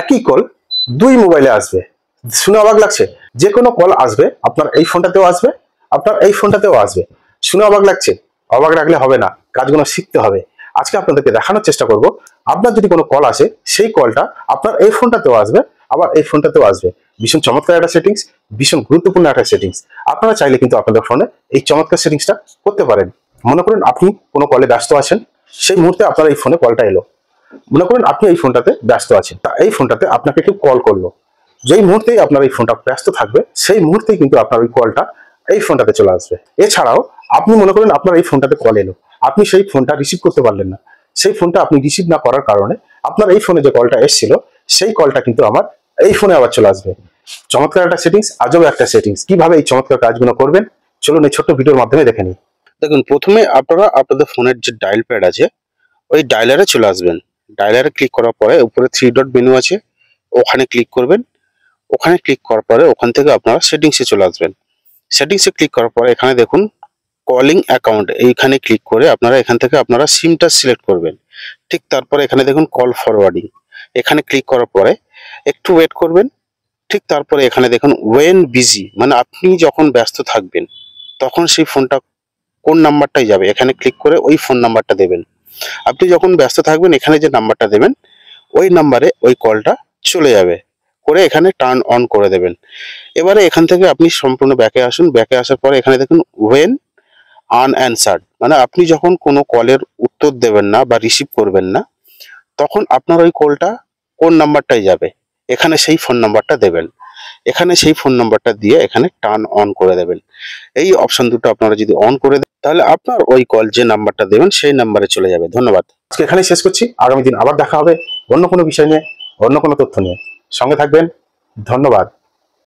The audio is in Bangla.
একই কল দুই মোবাইলে আসবে। শুনে অবাক লাগছে? যে কোনো কল আসবে, আপনার এই ফোনটাতেও আসবে, আপনার এই ফোনটাতেও আসবে। শুনে অবাক লাগছে? অবাক লাগলে হবে না, কাজগুলো শিখতে হবে। আজকে আপনাদেরকে দেখানোর চেষ্টা করব, আপনার যদি কোনো কল আসে, সেই কলটা আপনার এই ফোনটাতেও আসবে, আবার এই ফোনটাতেও আসবে। ভীষণ চমৎকার একটা সেটিংস, ভীষণ গুরুত্বপূর্ণ একটা সেটিংস। আপনারা চাইলে কিন্তু আপনাদের ফোনে এই চমৎকার সেটিংসটা করতে পারেন। মনে করেন আপনি কোনো কলে ব্যস্ত আছেন, সেই মুহূর্তে আপনার এই ফোনে কলটা এলো। মনে করেন আপনি এই ফোনটাতে ব্যস্ত আছেন, তা এই ফোনটাতে আপনাকে কেউ কল করলো। যেই মুহূর্তেই আপনার এই ফোনটা ব্যস্ত থাকবে, সেই মুহূর্তেই কিন্তু আপনার ওই কলটা এই ফোনটাতে চলে আসবে। এছাড়াও আপনি মনে করেন আপনার এই ফোনটাতে কল এলো, আপনি সেই ফোনটা রিসিভ করতে পারলেন না। সেই ফোনটা আপনি রিসিভ না করার কারণে আপনার এই ফোনে যে কলটা এসেছিল, সেই কলটা কিন্তু আমার এই ফোনে আবার চলে আসবে। চমৎকার একটা সেটিংস, আজব একটা সেটিংস। কিভাবে এই চমৎকার কাজগুলো করবেন, চলুন এই ছোট্ট ভিডিওর মাধ্যমে দেখে নিই। দেখুন, প্রথমে আপনারা আপনাদের ফোনের যে ডায়াল প্যাড আছে ওই ডায়ালারে চলে আসবেন। ডায়ালারে ক্লিক করার পরে উপরে 3 ডট মেনু আছে, ওখানে ক্লিক করবেন। ওখানে ক্লিক করার পরে ওখান থেকে আপনারা সেটিংসে চলে আসবেন। সেটিংসে ক্লিক করার পরে এখানে দেখুন কলিং অ্যাকাউন্ট, এইখানে ক্লিক করে আপনারা এখান থেকে আপনারা সিমটা সিলেক্ট করবেন। ঠিক তারপরে এখানে দেখুন কল ফরওয়ার্ডিং, এখানে ক্লিক করার পরে একটু ওয়েট করবেন। ঠিক তারপরে এখানে দেখুন ওয়েন বিজি, মানে আপনি যখন ব্যস্ত থাকবেন তখন সেই ফোনটা কোন নাম্বারটাই যাবে, এখানে ক্লিক করে ওই ফোন নাম্বারটা দেবেন। আপনি যখন ব্যস্ত থাকবেন এখানে যে নাম্বারটা দেবেন ওই নাম্বারে ওই কলটা চলে যাবে, করে এখানে টার্ন অন করে দেবেন। এবারে এখান থেকে আপনি সম্পূর্ণ ব্যাকে আসুন। ব্যাকে আসার পরে এখানে দেখুন ওয়েন আনঅ্যানসার্ড, মানে আপনি যখন কোনো কলের উত্তর দেবেন না বা রিসিভ করবেন না, তখন আপনার ওই কলটা কোন নাম্বারটাই যাবে, এখানে সেই ফোন নাম্বারটা দেবেন। এখানে সেই ফোন নাম্বারটা দিয়ে এখানে টার্ন অন করে দেবেন। এই অপশন দুটো আপনারা যদি অন করে দেন তাহলে আপনার ওই কল যে নাম্বারটা দেবেন সেই নাম্বারে চলে যাবে। ধন্যবাদ। আজকে এখানেই শেষ করছি। আগামী দিন আবার দেখা হবে অন্য কোনো বিষয় নিয়ে, অন্য কোনো তথ্য নিয়ে। সঙ্গে থাকবেন। ধন্যবাদ।